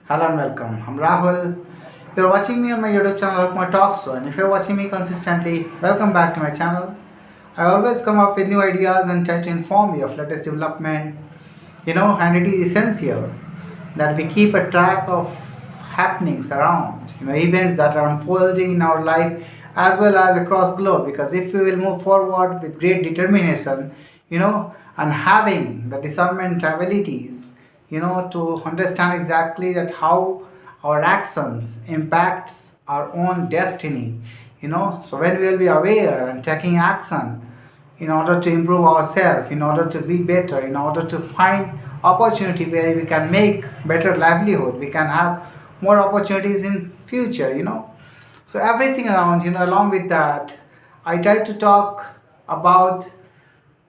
Hello and welcome. I'm Rahul. You're watching me on my YouTube channel, my talk show, and if you're watching me consistently, welcome back to my channel. I always come up with new ideas and try to inform you of latest development, and it is essential that we keep a track of happenings around, events that are unfolding in our life as well as across globe. Because if we will move forward with great determination, and having the discernment abilities, to understand exactly that how our actions impacts our own destiny, so when we will be aware and taking action in order to improve ourselves, in order to be better, in order to find opportunity where we can make better livelihood, we can have more opportunities in future, so everything around, along with that, I try to talk about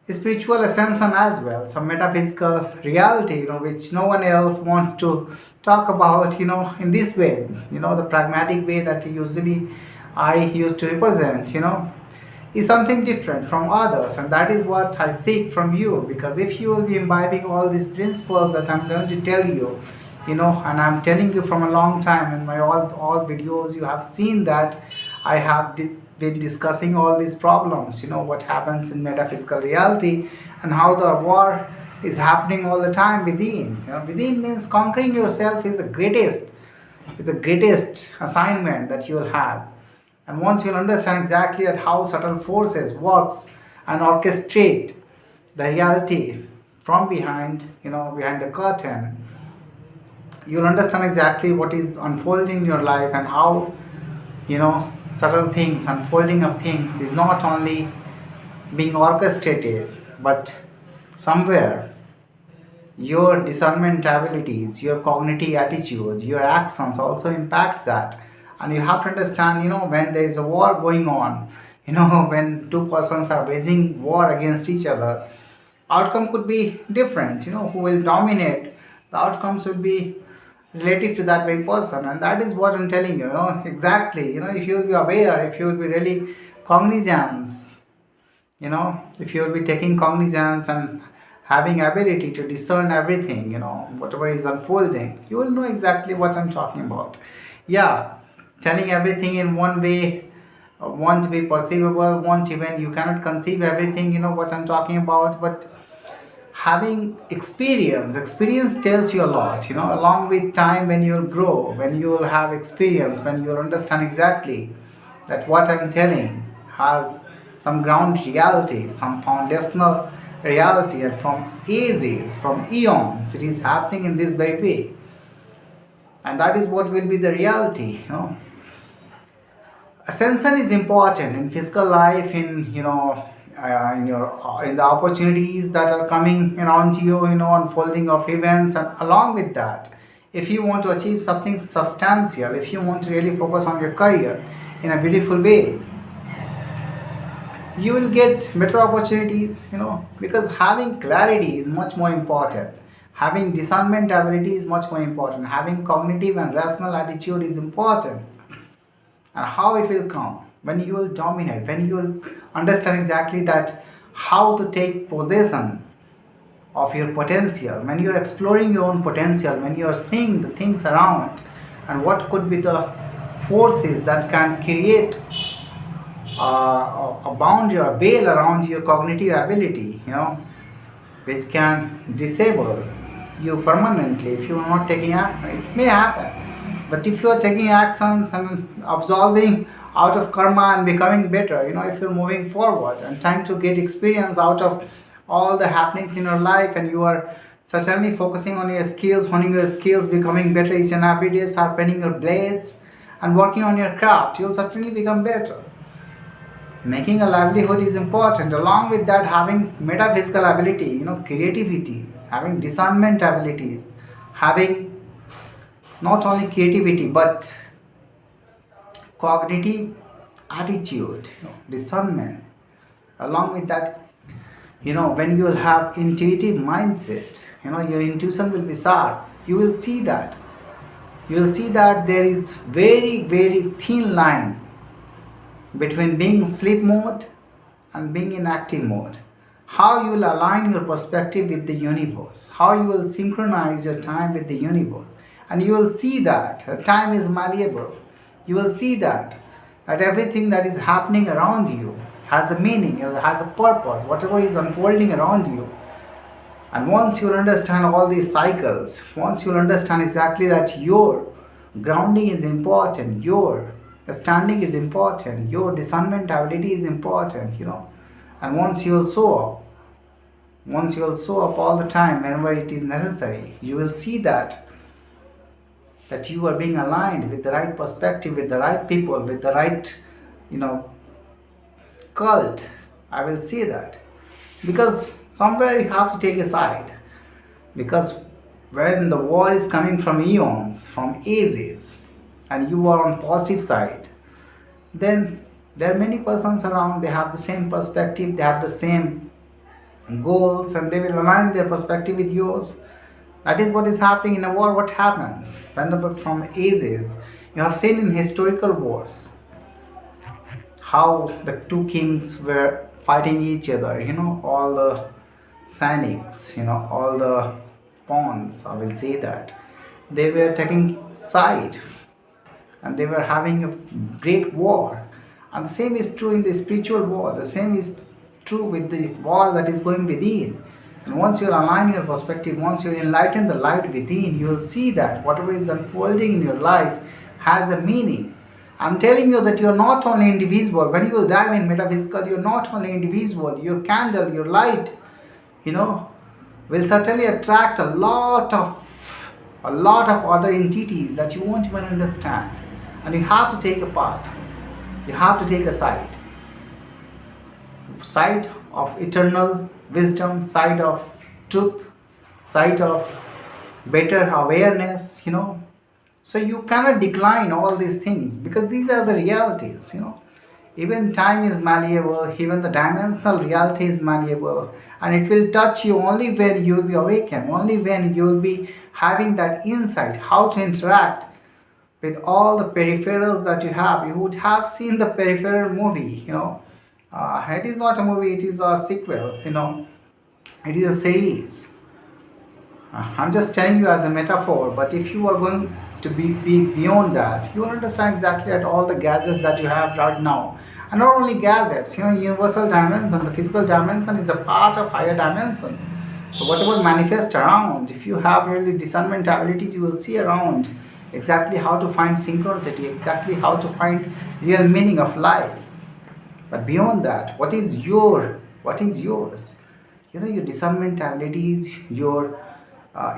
spiritual ascension as well, some metaphysical reality, which no one else wants to talk about, in this way, the pragmatic way that usually I used to represent, is something different from others, and that is what I seek from you. Because if you will be imbibing all these principles that I'm going to tell you, and I'm telling you from a long time in my all videos, you have seen that I have been discussing all these problems, what happens in metaphysical reality and how the war is happening all the time within. Within means conquering yourself is the greatest assignment that you will have. And once you'll understand exactly at how subtle forces works and orchestrate the reality from behind, behind the curtain, you'll understand exactly what is unfolding in your life and how, subtle things, unfolding of things is not only being orchestrated, but somewhere your discernment abilities, your cognitive attitudes, your actions also impact that. And you have to understand, when there is a war going on, when two persons are waging war against each other, outcome could be different, who will dominate, the outcomes will be relative to that very person. And that is what I'm telling you, exactly, if you will be aware, if you will be really cognizance, if you will be taking cognizance and having ability to discern everything, whatever is unfolding, you will know exactly what I'm talking about. Yeah, telling everything in one way won't be perceivable, won't even, you cannot conceive everything, what I'm talking about. But having experience tells you a lot, along with time, when you'll grow, when you'll have experience, when you'll understand exactly that what I'm telling has some ground reality, some foundational reality, and from ages, from eons, it is happening in this very way. And that is what will be the reality, ascension is important in physical life, in, in the opportunities that are coming around you, unfolding of events. And along with that, if you want to achieve something substantial, if you want to really focus on your career in a beautiful way, you will get better opportunities, because having clarity is much more important, having discernment ability is much more important, having cognitive and rational attitude is important. And how it will come, when you will dominate, when you will understand exactly that how to take possession of your potential, when you are exploring your own potential, when you are seeing the things around and what could be the forces that can create a boundary or a veil around your cognitive ability, which can disable you permanently if you are not taking action. It may happen, but if you are taking actions and absolving out of karma and becoming better, if you're moving forward and trying to get experience out of all the happenings in your life, and you are certainly focusing on your skills, honing your skills, becoming better each and every day, sharpening your blades and working on your craft, you'll certainly become better. Making a livelihood is important. Along with that, having metaphysical ability, creativity, having discernment abilities, having not only creativity but cognitive attitude, discernment. Along with that, when you will have intuitive mindset, your intuition will be sharp. You will see that there is very, very thin line between being sleep mode and being in active mode. How you will align your perspective with the universe, how you will synchronize your time with the universe, And you will see that time is malleable. You will see that everything that is happening around you has a meaning, has a purpose, whatever is unfolding around you. And once you understand all these cycles, once you understand exactly that your grounding is important, your standing is important, your discernment ability is important, and once you will show up all the time whenever it is necessary, you will see that you are being aligned with the right perspective, with the right people, with the right, you know, cult. I will say that. Because somewhere you have to take a side. Because when the war is coming from eons, from ages, and you are on positive side, then there are many persons around, they have the same perspective, they have the same goals, and they will align their perspective with yours. That is what is happening in a war. What happens whenever from ages you have seen in historical wars how the two kings were fighting each other, all the Sanics, all the pawns, I will say that. They were taking side and they were having a great war. And the same is true in the spiritual war, the same is true with the war that is going within. And once you align your perspective, once you enlighten the light within, you will see that whatever is unfolding in your life has a meaning. I'm telling you that you are not only indivisible. When you will dive in metaphysical, you are not only indivisible. Your candle, your light, will certainly attract a lot of other entities that you won't even understand. And you have to take a part. You have to take a side. Side of eternal wisdom, side of truth, side of better awareness, So you cannot decline all these things because these are the realities, Even time is malleable, even the dimensional reality is malleable, and it will touch you only when you will be awakened, only when you will be having that insight, how to interact with all the peripherals that you have. You would have seen the peripheral movie, It is not a movie, it is a sequel, It is a series. I'm just telling you as a metaphor, but if you are going to be beyond that, you will understand exactly that all the gadgets that you have right now. And not only gadgets, universal dimension, the physical dimension is a part of higher dimension. So whatever manifests around, if you have really discernment abilities, you will see around exactly how to find synchronicity, exactly how to find real meaning of life. But beyond that, what is yours? Your discernment abilities, your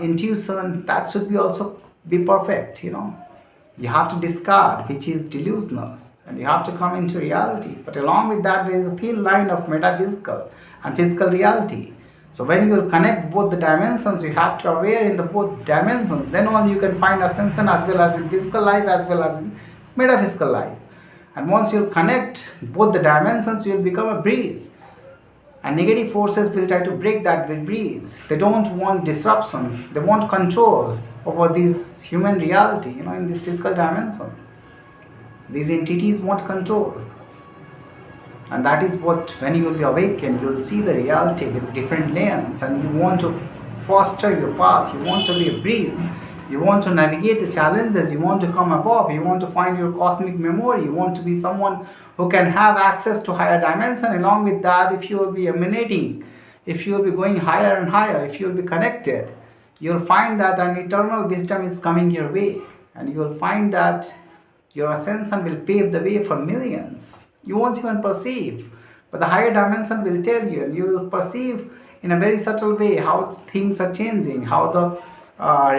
intuition, that should be also be perfect. You have to discard which is delusional, and you have to come into reality. But along with that, there is a thin line of metaphysical and physical reality. So when you will connect both the dimensions, you have to aware in the both dimensions. Then only you can find ascension as well as in physical life as well as in metaphysical life. And once you connect both the dimensions, you will become a breeze. And negative forces will try to break that breeze. They don't want disruption. They want control over this human reality, in this physical dimension. These entities want control. And that is what, when you will be awakened, you will see the reality with different layers. And you want to foster your path. You want to be a breeze. You want to navigate the challenges, you want to come above, you want to find your cosmic memory, you want to be someone who can have access to higher dimension. Along with that, if you will be emanating, if you will be going higher and higher, if you will be connected, you will find that an eternal wisdom is coming your way. And you will find that your ascension will pave the way for millions. You won't even perceive, but the higher dimension will tell you, and you will perceive in a very subtle way how things are changing, how the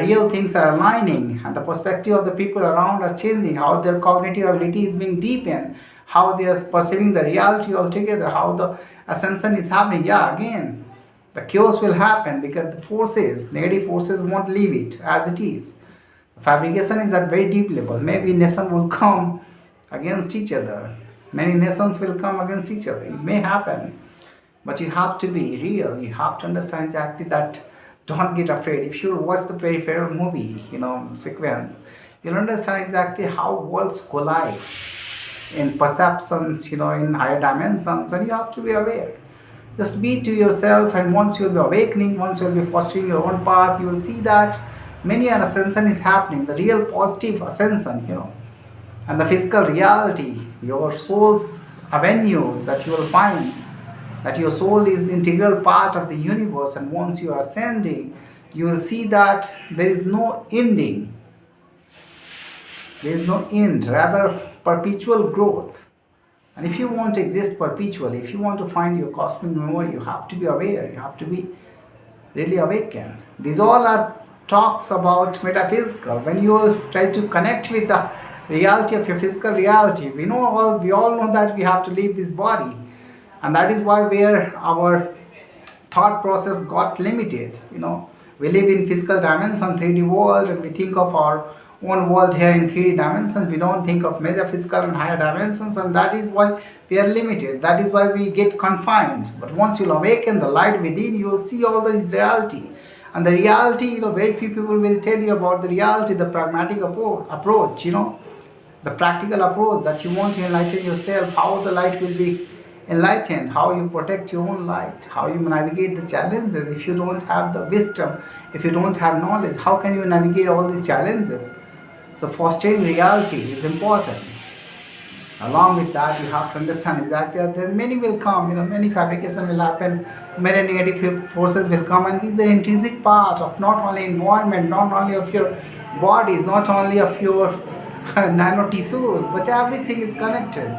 real things are aligning, and the perspective of the people around are changing, how their cognitive ability is being deepened, how they are perceiving the reality altogether, how the ascension is happening. Yeah, again, the chaos will happen because the negative forces won't leave it as it is. Fabrication is at very deep level. Maybe nation will come against each other. Many nations will come against each other. It may happen. But you have to be real. You have to understand exactly that. Don't get afraid. If you watch the peripheral movie, sequence, you'll understand exactly how worlds collide in perceptions, in higher dimensions, and you have to be aware. Just be to yourself, and once you'll be awakening, once you'll be fostering your own path, you will see that Many an ascension is happening, the real positive ascension, and the physical reality, your soul's avenues that you will find, that your soul is integral part of the universe, and once you are ascending, you will see that there is no ending, there is no end, rather perpetual growth. And if you want to exist perpetually, if you want to find your cosmic memory, you have to be aware, you have to be really awakened. These all are talks about metaphysical. When you try to connect with the reality of your physical reality, we all know that we have to leave this body, and that is why where our thought process got limited. We live in physical dimension, 3D world, and we think of our own world here in 3D dimensions. We don't think of metaphysical and higher dimensions, and that is why we are limited. That is why we get confined. But once you'll awaken the light within, you will see all this reality. And the reality, very few people will tell you about the reality, the pragmatic approach, the practical approach that you want to enlighten yourself, how the light will be enlightened, how you protect your own light, how you navigate the challenges. If you don't have the wisdom, if you don't have knowledge, how can you navigate all these challenges? So fostering reality is important. Along with that, you have to understand exactly that many will come, many fabrication will happen, many negative forces will come, and these are intrinsic part of not only environment, not only of your bodies, not only of your nano tissues, but everything is connected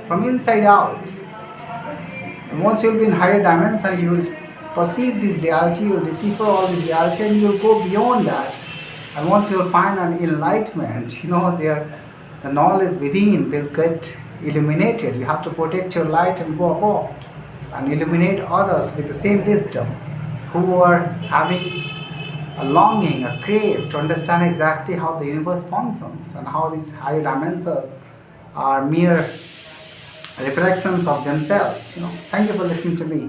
from inside out. And once you'll be in higher dimension, you will perceive this reality, you will decipher all this reality, and you will go beyond that. And once you will find an enlightenment, the knowledge within will get illuminated. You have to protect your light and go above and illuminate others with the same wisdom, who are having a longing, a crave to understand exactly how the universe functions and how these higher dimensions are mere reflections of themselves. Thank you for listening to me.